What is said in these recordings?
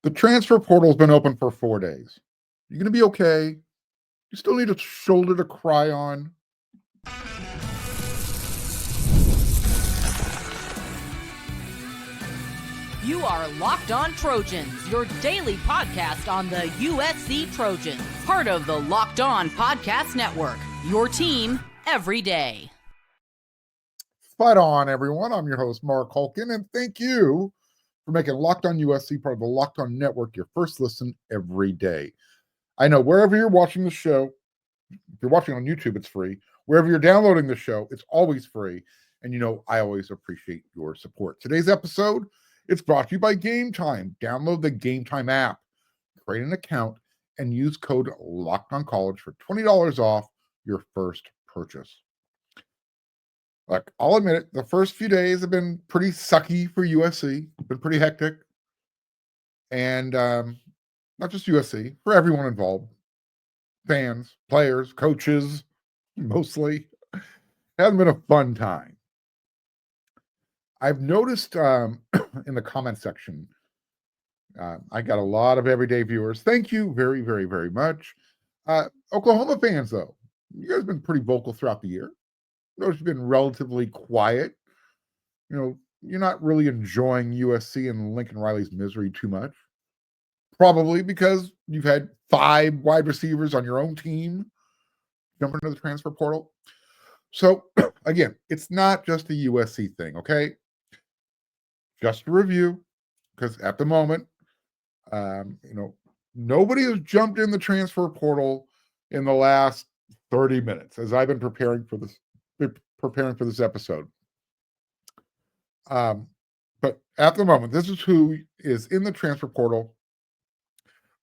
The transfer portal's been open for 4 days. You're going to be okay. You still need a shoulder to cry on. You are Locked On Trojans, your daily podcast on the USC Trojans. Part of the Locked On Podcast Network, your team every day. Fight on, everyone. I'm your host, Mark Hulkin, and thank you for making Locked On USC part of the Locked On Network your first listen every day. I know wherever you're watching the show, if you're watching on YouTube, it's free. Wherever you're downloading the show, it's always free. And you know, I always appreciate your support. Today's episode, it's brought to you by Game Time. Download the Game Time app, create an account, and use code LOCKEDONCollege for $20 off your first purchase. Look, I'll admit it, the first few days have been pretty sucky for USC, been pretty hectic. And not just USC, for everyone involved. Fans, players, coaches, mostly. It hasn't been a fun time. I've noticed in the comment section, I got a lot of everyday viewers. Thank you very, very, very much. Oklahoma fans, though, you guys have been pretty vocal throughout the year. Notice you've been relatively quiet. You know, you're not really enjoying USC and Lincoln Riley's misery too much. Probably because you've had 5 wide receivers on your own team jump into the transfer portal. So, again, it's not just a USC thing, okay? Just a review, because at the moment, nobody has jumped in the transfer portal in the last 30 minutes as I've been preparing for this episode. But at the moment, this is who is in the transfer portal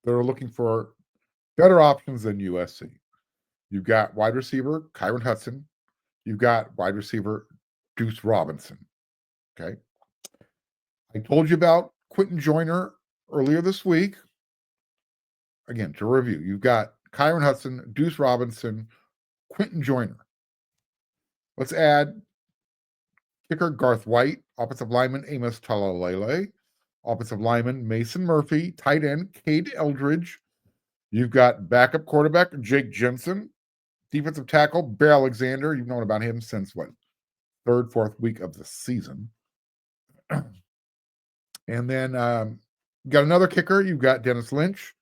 that are looking for better options than USC. You've got wide receiver Kyron Hudson. You've got wide receiver Deuce Robinson. Okay. I told you about Quentin Joyner earlier this week. Again, to review, you've got Kyron Hudson, Deuce Robinson, Quentin Joyner. Let's add kicker Garth White, offensive lineman Amos Talalele, offensive lineman Mason Murphy, tight end Cade Eldridge. You've got backup quarterback Jake Jensen, defensive tackle Bear Alexander. You've known about him since what? 3rd, 4th week of the season. And then you got another kicker. You've got Dennis Lynch,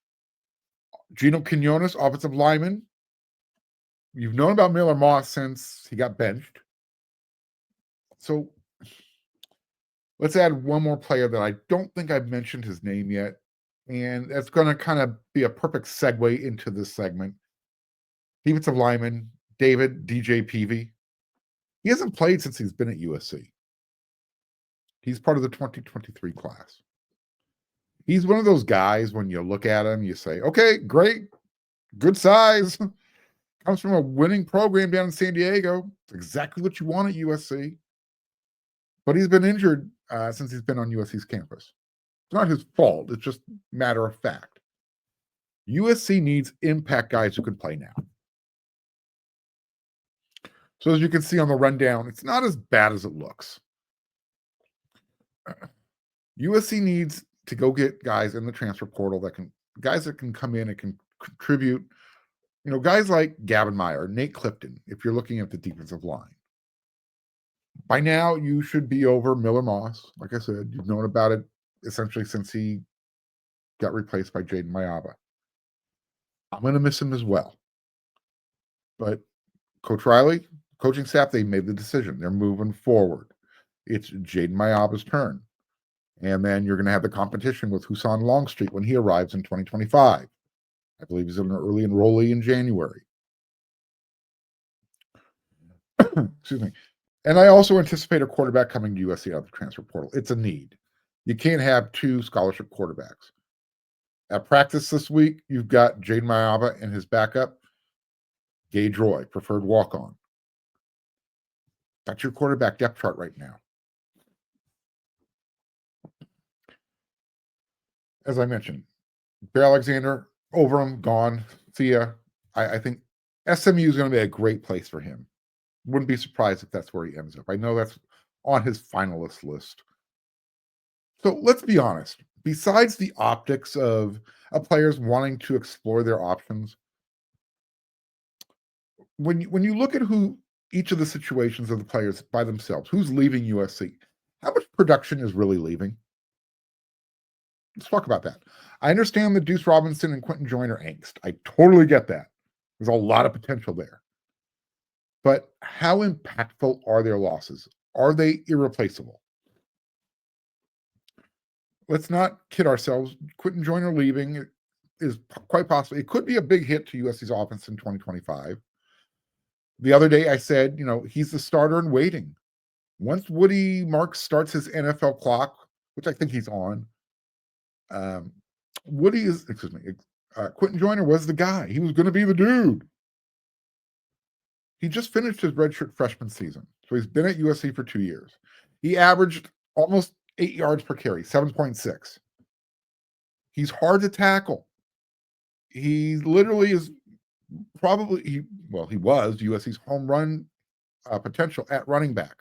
Gino Quinones, offensive lineman. You've known about Miller Moss since he got benched. So let's add one more player that I don't think I've mentioned his name yet. And that's going to kind of be a perfect segue into this segment. Defensive lineman David DJ Peavy. He hasn't played since he's been at USC. He's part of the 2023 class. He's one of those guys, when you look at him, you say, okay, great, good size. Comes from a winning program down in San Diego. It's exactly what you want at USC. But he's been injured since he's been on USC's campus. It's not his fault. It's just matter of fact. USC needs impact guys who can play now. So as you can see on the rundown, it's not as bad as it looks. USC needs to go get guys in the transfer portal that can come in and can contribute. You know, guys like Gavin Meyer, Nate Clifton, if you're looking at the defensive line. By now, you should be over Miller Moss. Like I said, you've known about it essentially since he got replaced by Jaden Mayaba. I'm going to miss him as well. But Coach Riley, coaching staff, they made the decision. They're moving forward. It's Jaden Mayaba's turn. And then you're going to have the competition with Husan Longstreet when he arrives in 2025. I believe he's an early enrollee in January. Excuse me. And I also anticipate a quarterback coming to USC out of the transfer portal. It's a need. You can't have 2 scholarship quarterbacks. At practice this week, you've got Jaden Mayaba and his backup, Gage Roy, preferred walk-on. That's your quarterback depth chart right now. As I mentioned, Bear Alexander, over him, gone. See ya. I think SMU is going to be a great place for him. Wouldn't be surprised if that's where he ends up. I know that's on his finalist list. So let's be honest. Besides the optics of players wanting to explore their options, when you look at who each of the situations of the players by themselves, who's leaving USC, how much production is really leaving? Let's talk about that. I understand the Deuce Robinson and Quentin Joyner angst. I totally get that. There's a lot of potential there. But how impactful are their losses? Are they irreplaceable? Let's not kid ourselves. Quentin Joyner leaving is quite possibly, it could be a big hit to USC's offense in 2025. The other day I said, he's the starter in waiting. Once Woody Marks starts his NFL clock, which I think he's on, Quentin Joyner was the guy. He was going to be the dude. He just finished his redshirt freshman season. So he's been at USC for 2 years. He averaged almost 8 yards per carry, 7.6. He's hard to tackle. He literally is he was USC's home run potential at running back.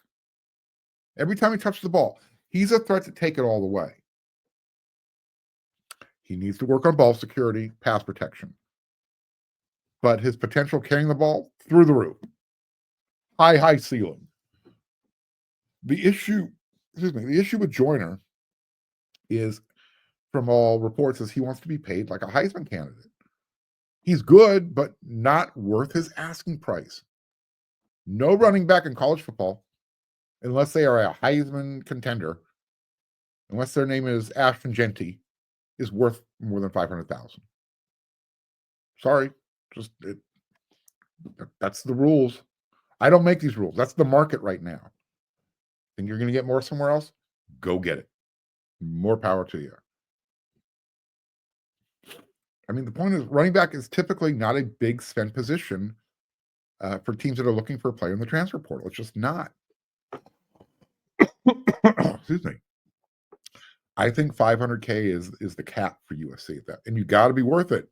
Every time he touches the ball, he's a threat to take it all the way. He needs to work on ball security, pass protection. But his potential carrying the ball, through the roof. High ceiling. The issue with Joyner is, from all reports, is he wants to be paid like a Heisman candidate. He's good, but not worth his asking price. No running back in college football, unless they are a Heisman contender, unless their name is Ashton Jeanty, is worth more than $500,000. Sorry, that's the rules. I don't make these rules. That's the market right now. Think you're going to get more somewhere else? Go get it. More power to you. I mean, the point is, running back is typically not a big spend position for teams that are looking for a player in the transfer portal. It's just not. Excuse me. I think $500K is the cap for USC at that, and you got to be worth it.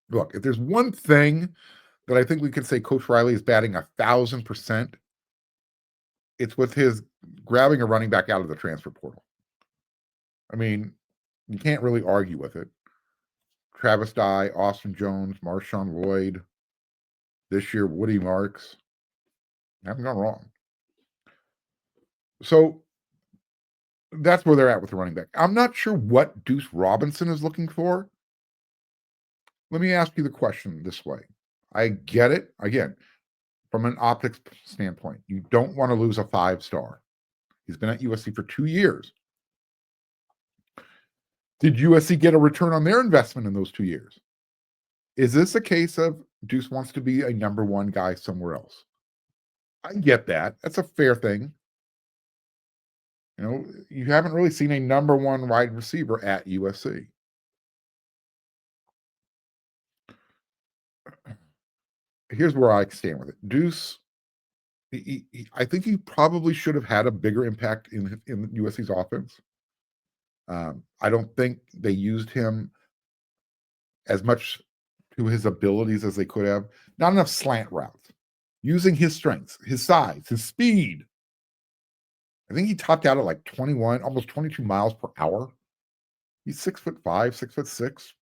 Look, if there's one thing that I think we can say Coach Riley is batting 1,000%, it's with his grabbing a running back out of the transfer portal. I mean, you can't really argue with it. Travis Dye, Austin Jones, Marshawn Lloyd, this year Woody Marks. Haven't gone wrong. So that's where they're at with the running back. I'm not sure what Deuce Robinson is looking for. Let me ask you the question this way. I get it. Again, from an optics standpoint, you don't want to lose a 5-star. He's been at USC for 2 years. Did USC get a return on their investment in those 2 years? Is this a case of Deuce wants to be a number one guy somewhere else? I get that. That's a fair thing. You haven't really seen a number one wide receiver at USC. Here's where I stand with it. Deuce, I think he probably should have had a bigger impact in USC's offense. I don't think they used him as much to his abilities as they could have. Not enough slant routes. Using his strengths, his size, his speed. I think he topped out at like 21, almost 22 miles per hour. He's 6'5", 6'6".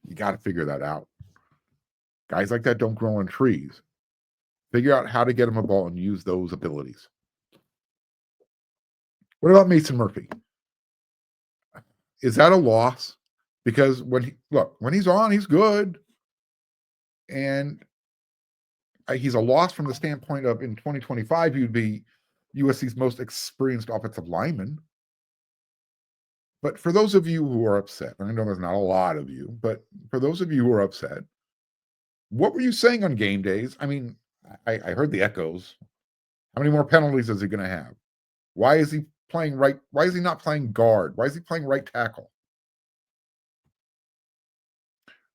You got to figure that out. Guys like that don't grow on trees. Figure out how to get him a ball and use those abilities. What about Mason Murphy? Is that a loss? Because when he's on, he's good. And he's a loss from the standpoint of, in 2025, he would be USC's most experienced offensive lineman. But for those of you who are upset, I know there's not a lot of you, but for those of you who are upset, what were you saying on game days? I mean, I heard the echoes. How many more penalties is he going to have? Why is he playing right? Why is he not playing guard? Why is he playing right tackle?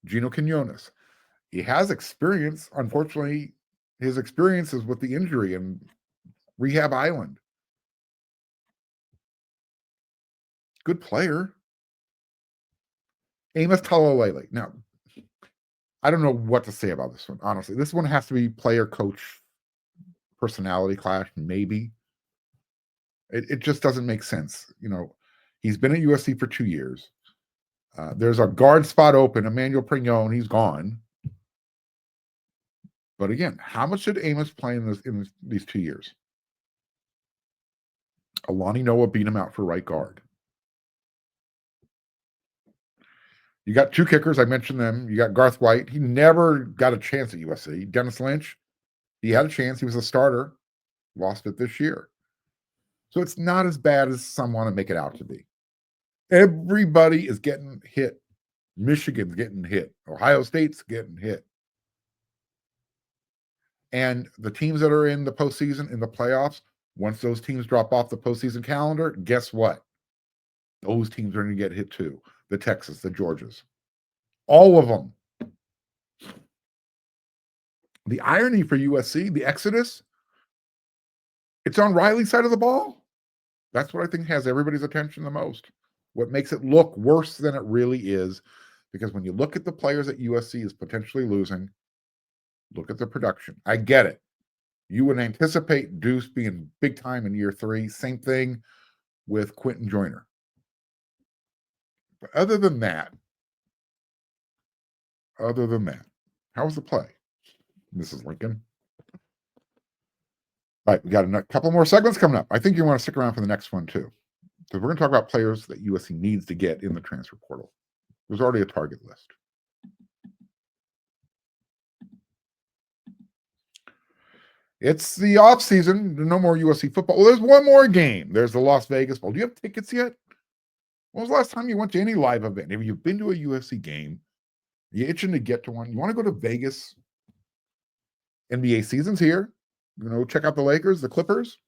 Gino Quinones. He has experience. Unfortunately, his experience is with the injury and Rehab Island. Good player. Amos Talalele. Now, I don't know what to say about this one, honestly. This one has to be player-coach personality clash, maybe. It just doesn't make sense. He's been at USC for 2 years. There's a guard spot open. Emmanuel Prignon, he's gone. But again, how much did Amos play in these 2 years? Alani Noah beat him out for right guard. You got 2 kickers. I mentioned them. You got Garth White. He never got a chance at USC. Dennis Lynch, he had a chance. He was a starter. Lost it this year. So it's not as bad as some want to make it out to be. Everybody is getting hit. Michigan's getting hit. Ohio State's getting hit. And the teams that are in the postseason, in the playoffs, once those teams drop off the postseason calendar, guess what? Those teams are going to get hit too. The Texas, the Georgias. All of them. The irony for USC, the exodus, it's on Riley's side of the ball. That's what I think has everybody's attention the most. What makes it look worse than it really is, because when you look at the players that USC is potentially losing, look at the production. I get it. You would anticipate Deuce being big time in year 3. Same thing with Quentin Joyner. But other than that, how was the play, Mrs. Lincoln? All right, we got a couple more segments coming up. I think you want to stick around for the next one too, because we're going to talk about players that USC needs to get in the transfer portal. There's already a target list. It's the off season. No more USC football. Well, there's one more game. There's the Las Vegas Bowl. Do you have tickets yet? When was the last time you went to any live event? Have you been to a USC game? Are you itching to get to one? You want to go to Vegas? NBA season's here. Check out the Lakers, the Clippers.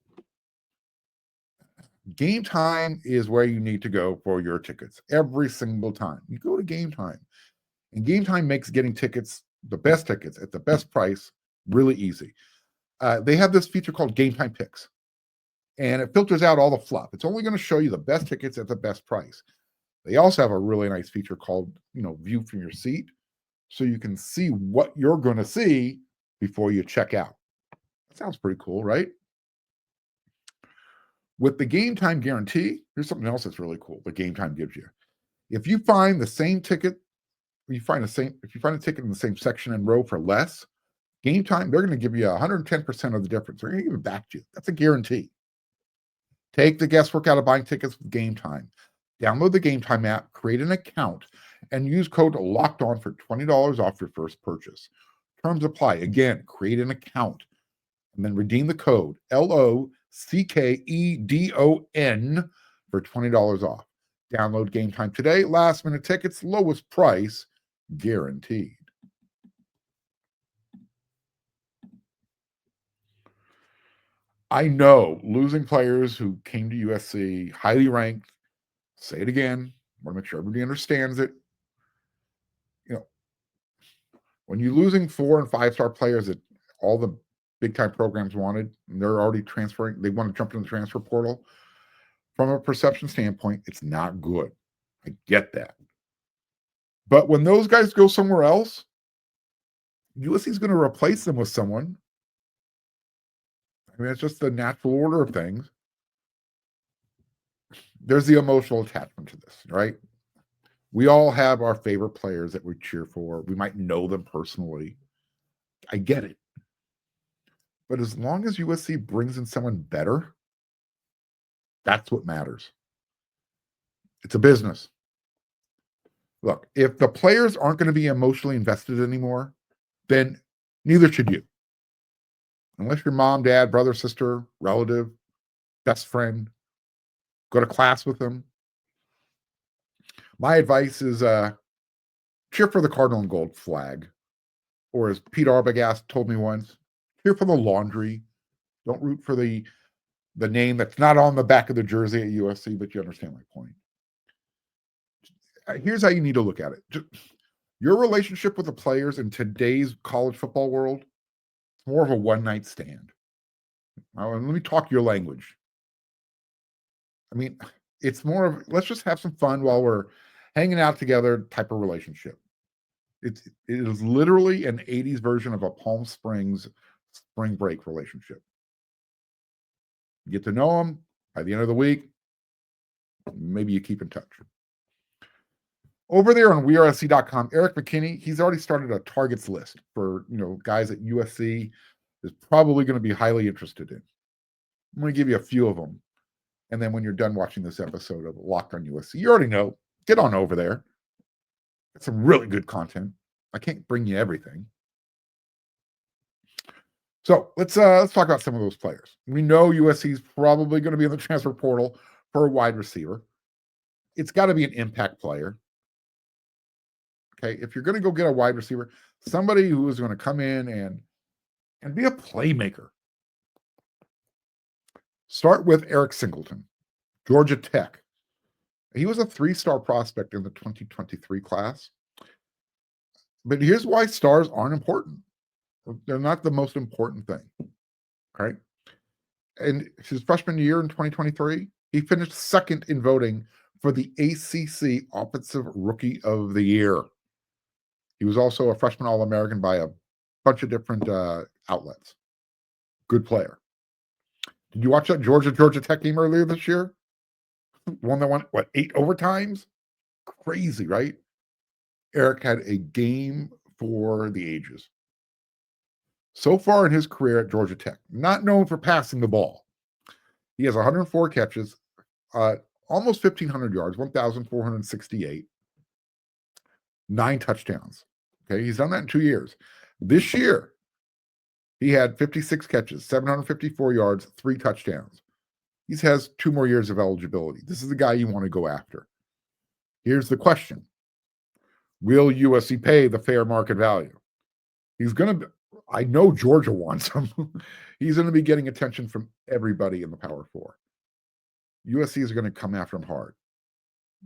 Game Time is where you need to go for your tickets every single time. You go to Game Time. And Game Time makes getting tickets, the best tickets at the best price, really easy. They have this feature called Game Time Picks. And it filters out all the fluff. It's only going to show you the best tickets at the best price. They also have a really nice feature called, View from Your Seat. So you can see what you're going to see before you check out. That sounds pretty cool, right? With the Game Time guarantee, here's something else that's really cool. The Game Time gives you. If you find the same ticket, if you find a ticket in the same section and row for less, Game Time, they're going to give you 110% of the difference. They're going to give it back to you. That's a guarantee. Take the guesswork out of buying tickets with Game Time. Download the Game Time app, create an account, and use code LOCKEDON for $20 off your first purchase. Terms apply. Again, create an account and then redeem the code LOCKEDON for $20 off. Download Game Time today. Last minute tickets, lowest price guaranteed. I know losing players who came to USC, highly ranked, say it again, want to make sure everybody understands it. When you're losing 4 and 5-star players that all the big-time programs wanted, and they're already transferring, they want to jump into the transfer portal, from a perception standpoint, it's not good. I get that. But when those guys go somewhere else, USC is going to replace them with someone. I mean, it's just the natural order of things. There's the emotional attachment to this, right? We all have our favorite players that we cheer for. We might know them personally. I get it. But as long as USC brings in someone better, that's what matters. It's a business. Look, if the players aren't going to be emotionally invested anymore, then neither should you. Unless your mom, dad, brother, sister, relative, best friend, go to class with them. My advice is cheer for the Cardinal and Gold flag. Or as Pete Arbogast told me once, cheer for the laundry. Don't root for the name that's not on the back of the jersey at USC, but you understand my point. Here's how you need to look at it. Your relationship with the players in today's college football world is more of a one-night stand. Let me talk your language. I mean, it's more of, let's just have some fun while we're hanging out together type of relationship. It is literally an 80s version of a Palm Springs spring break relationship. You get to know them, By the end of the week, maybe you keep in touch. Over there on WeAreSC.com, Eric McKinney, he's already started a targets list for guys at USC is probably going to be highly interested in. I'm going to give you a few of them. And then when you're done watching this episode of Locked on USC, you already know, get on over there. It's some really good content. I can't bring you everything. So let's talk about some of those players. We know USC is probably going to be in the transfer portal for a wide receiver. It's got to be an impact player. Okay, if you're going to go get a wide receiver, somebody who is going to come in and be a playmaker. Start with Eric Singleton, Georgia Tech. He was a 3-star prospect in the 2023 class. But here's why stars aren't important. They're not the most important thing. Right? And his freshman year in 2023, he finished second in voting for the ACC Offensive Rookie of the Year. He was also a freshman All-American by a bunch of different outlets. Good player. Did you watch that Georgia Tech game earlier this year? One that went, 8 overtimes? Crazy, right? Eric had a game for the ages. So far in his career at Georgia Tech, not known for passing the ball. He has 104 catches, almost 1,500 yards, 1,468. 9 touchdowns. Okay, he's done that in 2 years. This year, he had 56 catches, 754 yards, 3 touchdowns. He has 2 more years of eligibility. This is the guy you want to go after. Here's the question. Will USC pay the fair market value? He's going to, I know Georgia wants him. He's going to be getting attention from everybody in the Power 4. USC is going to come after him hard.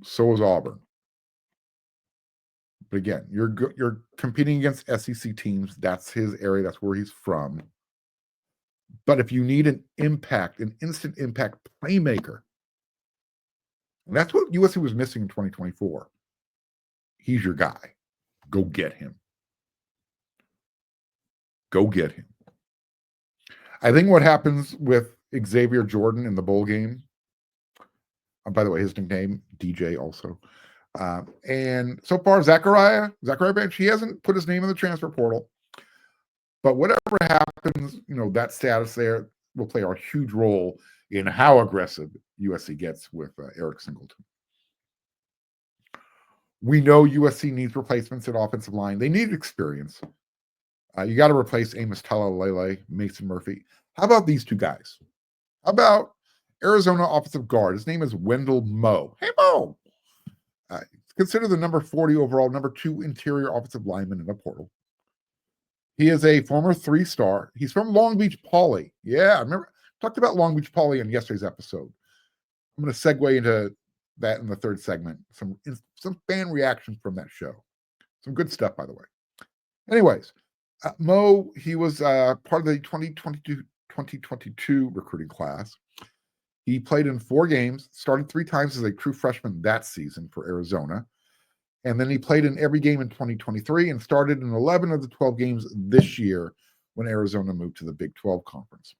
So is Auburn. But again, you're competing against SEC teams. That's his area. That's where he's from. But if you need an instant impact playmaker, and that's what USC was missing in 2024, he's your guy. Go get him. Go get him. I think what happens with Xavier Jordan in the bowl game, by the way, his nickname, DJ also, and so far, Zachariah Bench, he hasn't put his name in the transfer portal. But whatever happens, that status there will play a huge role in how aggressive USC gets with Eric Singleton. We know USC needs replacements at offensive line. They need experience. You got to replace Amos Talalele, Mason Murphy. How about these 2 guys? How about Arizona offensive guard? His name is Wendell Moe. Hey, Moe! Considered the number 40 overall, number 2 interior offensive lineman in the portal. He is a former 3-star. He's from Long Beach Poly. Yeah, I remember talked about Long Beach Poly in yesterday's episode. I'm going to segue into that in the 3rd segment. Some fan reactions from that show. Some good stuff, by the way. Anyways, Mo, he was part of the 2022 recruiting class. He played in 4 games, started 3 times as a true freshman that season for Arizona. And then he played in every game in 2023 and started in 11 of the 12 games this year when Arizona moved to the Big 12 conference.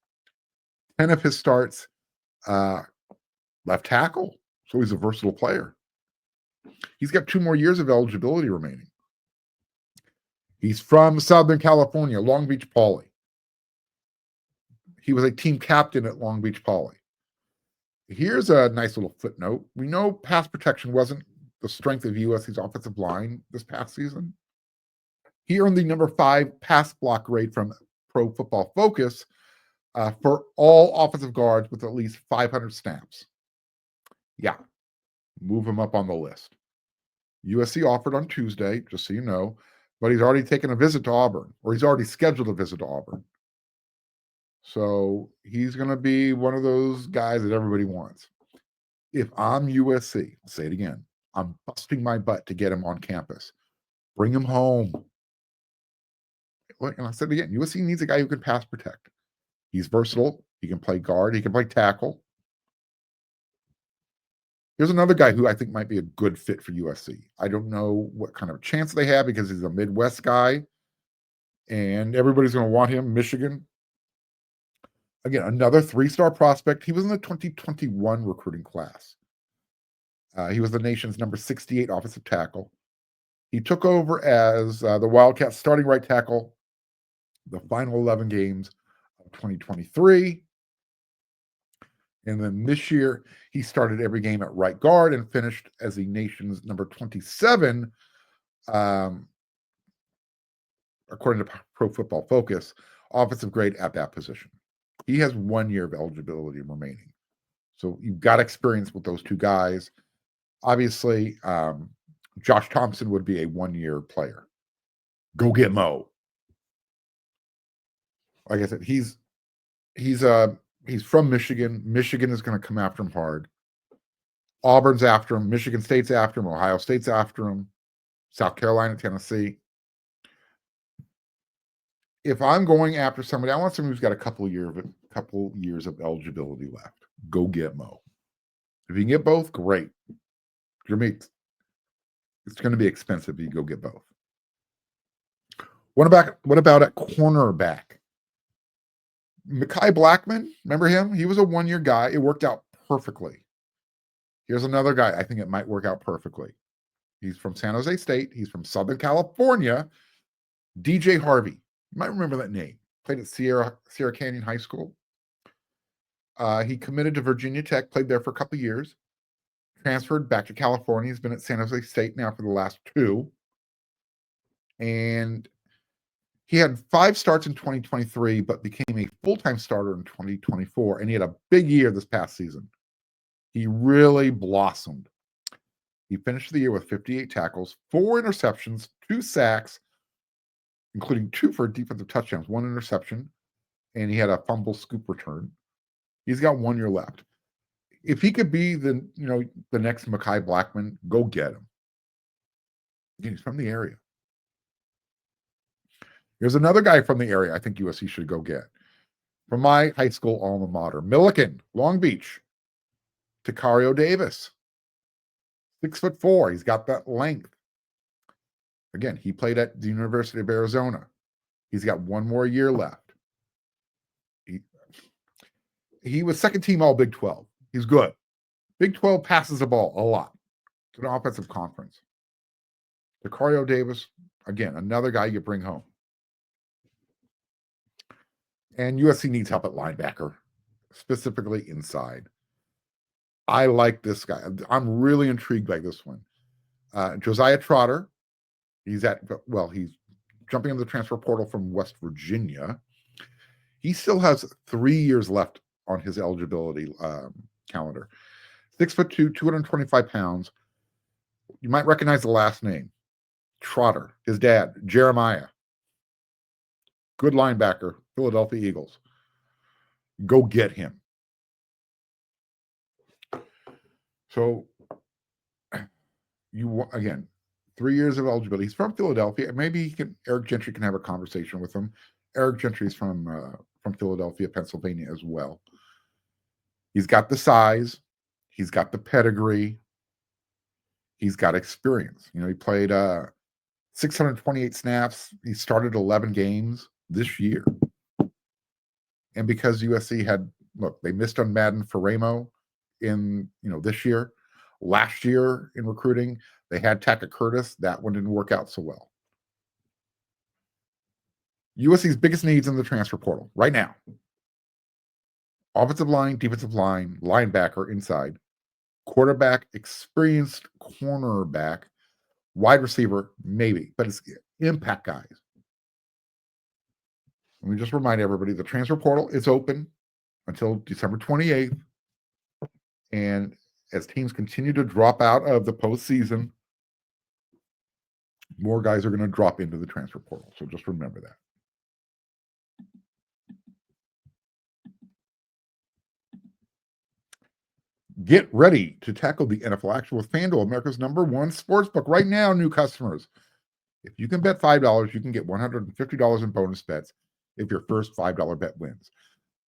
10 of his starts, left tackle. So he's a versatile player. He's got 2 more years of eligibility remaining. He's from Southern California, Long Beach Poly. He was a team captain at Long Beach Poly. Here's a nice little footnote. We know pass protection wasn't the strength of USC's offensive line this past season. He earned the number 5 pass block grade from Pro Football Focus for all offensive guards with at least 500 snaps. Yeah, move him up on the list. USC offered on Tuesday, just so you know, but he's already taken a visit to Auburn, or he's already scheduled a visit to Auburn. So he's going to be one of those guys that everybody wants. If I'm USC, I'll say it again, I'm busting my butt to get him on campus. Bring him home. And I said it again, USC needs a guy who can pass protect. He's versatile. He can play guard. He can play tackle. Here's another guy who I think might be a good fit for USC. I don't know what kind of chance they have because he's a Midwest guy, and everybody's going to want him, Michigan. Again, another 3-star prospect. He was in the 2021 recruiting class. He was the nation's number 68 offensive tackle. He took over as the Wildcats starting right tackle the final 11 games of 2023. And then this year, he started every game at right guard and finished as the nation's number 27, according to Pro Football Focus, offensive grade at that position. He has 1 year of eligibility remaining. So you've got experience with those two guys. Obviously, Josh Thompson would be a 1-year player. Go get Mo. Like I said, he's from Michigan. Michigan is going to come after him hard. Auburn's after him. Michigan State's after him. Ohio State's after him. South Carolina, Tennessee. If I'm going after somebody, I want somebody who's got a couple years of eligibility left. Go get Mo. If you can get both, great. It's going to be expensive if you go get both. What about at cornerback? Mekhi Blackman, remember him? He was a 1-year guy. It worked out perfectly. Here's another guy I think it might work out perfectly. He's from San Jose State. He's from Southern California. DJ Harvey. You might remember that name. Played at Sierra Canyon High School. He committed to Virginia Tech, played there for a couple of years. Transferred back to California. He's been at San Jose State now for the last 2. And he had 5 starts in 2023, but became a full-time starter in 2024. And he had a big year this past season. He really blossomed. He finished the year with 58 tackles, 4 interceptions, 2 sacks, including 2 for defensive touchdowns, 1 interception, and he had a fumble scoop return. He's got 1 year left. If he could be the next Mekhi Blackman, go get him. Again, he's from the area. Here's another guy from the area I think USC should go get. From my high school alma mater, Milliken, Long Beach. Tacario Davis. 6'4". He's got that length. Again, he played at the University of Arizona. He's got 1 more year left. He was second team all Big 12. He's good. Big 12 passes the ball a lot. It's an offensive conference. Tacario Davis, again, another guy you bring home. And USC needs help at linebacker, specifically inside. I like this guy. I'm really intrigued by this one. Josiah Trotter. He's jumping into the transfer portal from West Virginia. He still has 3 years left on his eligibility calendar. 6'2", 225 pounds. You might recognize the last name. Trotter. His dad, Jeremiah. Good linebacker, Philadelphia Eagles. Go get him. So, again, 3 years of eligibility. He's from Philadelphia. Maybe Eric Gentry can have a conversation with him. Eric Gentry is from Philadelphia, Pennsylvania as well. He's got the size. He's got the pedigree. He's got experience. He played 628 snaps. He started 11 games this year. And because USC they missed on Madden for Ramo in, this year. Last year in recruiting, they had Tackett Curtis. That one didn't work out so well. USC's biggest needs in the transfer portal right now. Offensive line, defensive line, linebacker inside, quarterback, experienced cornerback, wide receiver, maybe, but it's impact guys. Let me just remind everybody, the transfer portal is open until December 28th. And as teams continue to drop out of the postseason, more guys are going to drop into the transfer portal. So just remember that. Get ready to tackle the NFL action with FanDuel, America's #1 sportsbook. Right now, new customers, if you can bet $5, you can get $150 in bonus bets if your first $5 bet wins.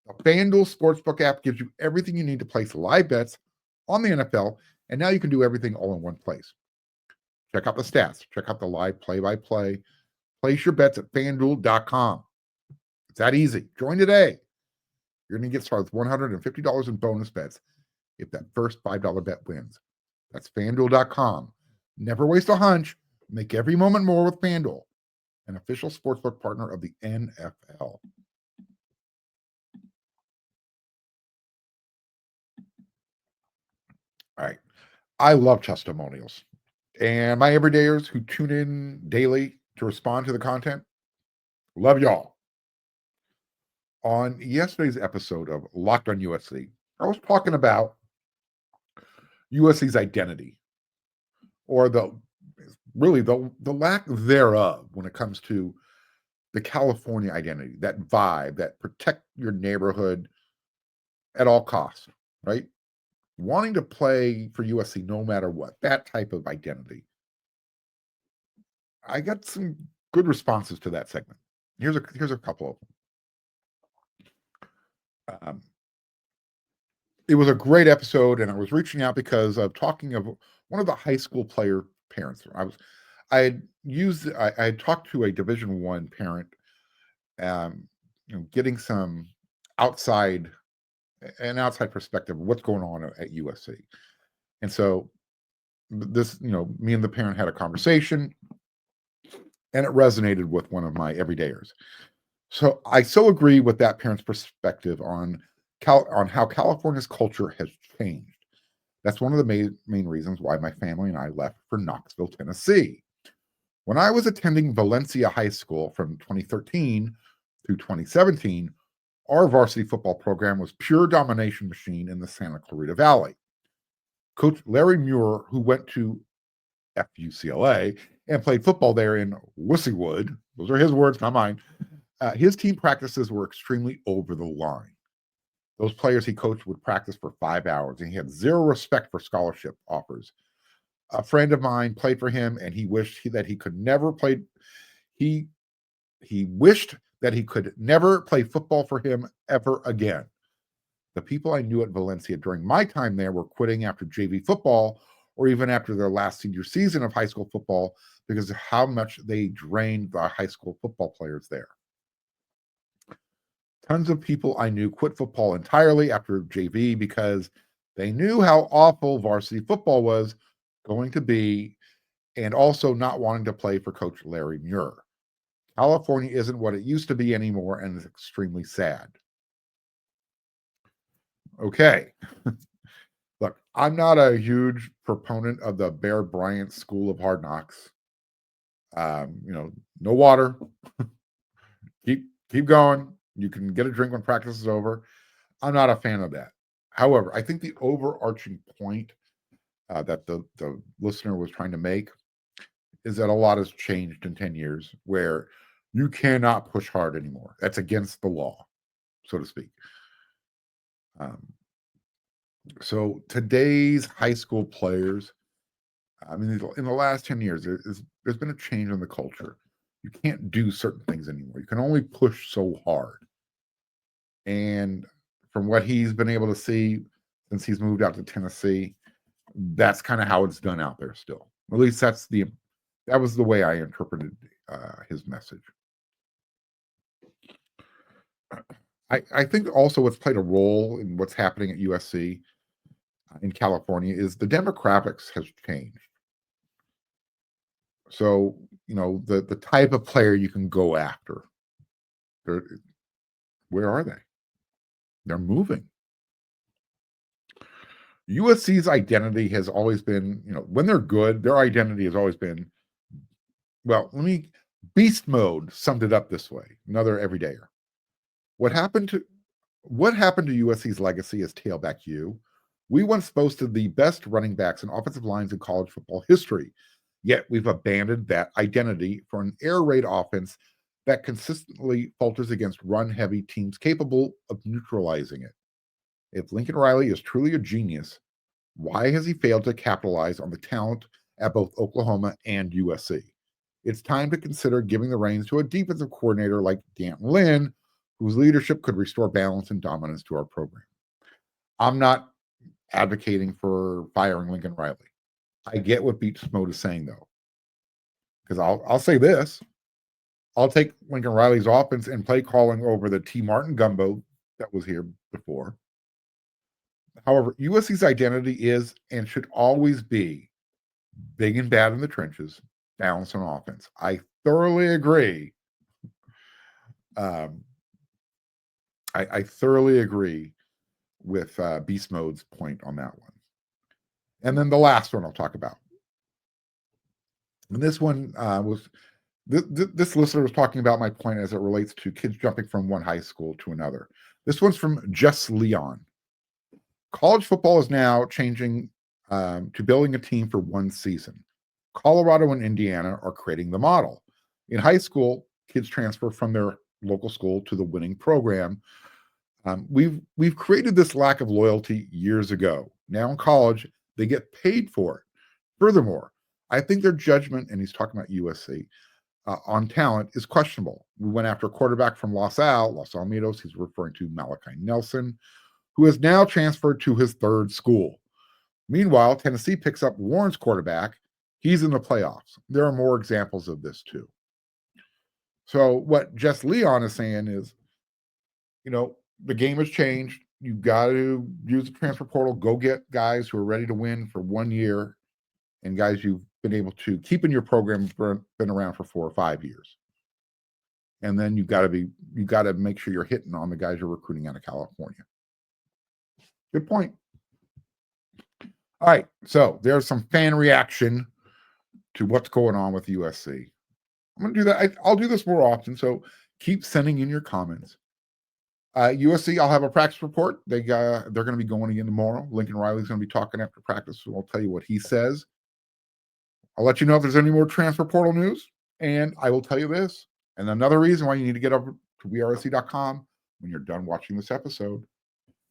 The FanDuel Sportsbook app gives you everything you need to place live bets on the NFL, and now you can do everything all in one place. Check out the stats. Check out the live play-by-play. Place your bets at FanDuel.com. It's that easy. Join today. You're going to get started with $150 in bonus bets if that first $5 bet wins. That's FanDuel.com. Never waste a hunch. Make every moment more with FanDuel, an official sportsbook partner of the NFL. All right. I love testimonials. And my everydayers who tune in daily to respond to the content, love y'all. On yesterday's episode of Locked on USC, I was talking about USC's identity, or the lack thereof when it comes to the California identity, that vibe, that protect your neighborhood at all costs, right? Wanting to play for USC no matter what, that type of identity. I got some good responses to that segment. Here's a couple of them. It was a great episode, and I was reaching out because of talking of one of the high school player parents. I had talked to a Division I parent, getting some outside perspective of what's going on at USC. And so this, me and the parent had a conversation, and it resonated with one of my everydayers. So I so agree with that parent's perspective on how California's culture has changed. That's one of the main reasons why my family and I left for Knoxville, Tennessee. When I was attending Valencia High School from 2013 through 2017, our varsity football program was pure domination machine in the Santa Clarita Valley. Coach Larry Muir, who went to FUCLA and played football there in Wussywood, those are his words, not mine, his team practices were extremely over the line. Those players he coached would practice for 5 hours, and he had zero respect for scholarship offers. A friend of mine played for him, and he wished that he could never play. He wished that he could never play football for him ever again. The people I knew at Valencia during my time there were quitting after JV football or even after their last senior season of high school football because of how much they drained the high school football players there. Tons of people I knew quit football entirely after JV because they knew how awful varsity football was going to be, and also not wanting to play for Coach Larry Muir. California isn't what it used to be anymore, and it's extremely sad. Okay. Look, I'm not a huge proponent of the Bear Bryant School of Hard Knocks. No water. Keep going. You can get a drink when practice is over. I'm not a fan of that. However, I think the overarching point that the listener was trying to make is that a lot has changed in 10 years where you cannot push hard anymore. That's against the law, so to speak. So today's high school players, in the last 10 years, there's been a change in the culture. You can't do certain things anymore. You can only push so hard. And from what he's been able to see since he's moved out to Tennessee, that's kind of how it's done out there still. At least that was the way I interpreted his message. I think also what's played a role in what's happening at USC in California is the demographics has changed. So, the type of player you can go after, where are they? They're moving. USC's identity has always been, when they're good, their identity has always been, beast mode summed it up this way. Another everydayer. What happened to USC's legacy is tailback U? We once boasted the best running backs and offensive lines in college football history, yet we've abandoned that identity for an air raid offense that consistently falters against run-heavy teams capable of neutralizing it. If Lincoln Riley is truly a genius, why has he failed to capitalize on the talent at both Oklahoma and USC? It's time to consider giving the reins to a defensive coordinator like Antonlynn, whose leadership could restore balance and dominance to our program. I'm not advocating for firing Lincoln Riley. I get what beast mode is saying, though. Because I'll say this. I'll take Lincoln Riley's offense and play calling over the T. Martin gumbo that was here before. However, USC's identity is and should always be big and bad in the trenches, balance on offense. I thoroughly agree. I thoroughly agree with Beast Mode's point on that one. And then the last one I'll talk about. And this one was, this listener was talking about my point as it relates to kids jumping from one high school to another. This one's from Jess Leon. College football is now changing to building a team for one season. Colorado and Indiana are creating the model. In high school, kids transfer from their local school to the winning program. We've created this lack of loyalty years ago. Now in college, they get paid for it. Furthermore, I think their judgment, and he's talking about USC, on talent is questionable. We went after a quarterback from Los Alamitos. He's referring to Malachi Nelson, who has now transferred to his third school. Meanwhile, Tennessee picks up Warren's quarterback. He's in the playoffs. There are more examples of this too. So what Jess Leon is saying is, the game has changed. You got to use the transfer portal. Go get guys who are ready to win for 1 year, and guys you've been able to keep in your program, been around for 4 or 5 years. And then you got to make sure you're hitting on the guys you're recruiting out of California. Good point. All right, so there's some fan reaction to what's going on with USC. I'm going to do that. I'll do this more often, so keep sending in your comments. USC, I'll have a practice report. They're going to be going again tomorrow. Lincoln Riley's going to be talking after practice, so I'll tell you what he says. I'll let you know if there's any more transfer portal news, and I will tell you this. And another reason why you need to get over to weareSC.com when you're done watching this episode.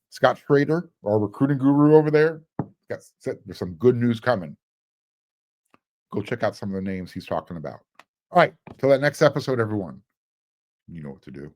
Scott Schrader, our recruiting guru over there, there's some good news coming. Go check out some of the names he's talking about. All right, till that next episode, everyone. You know what to do.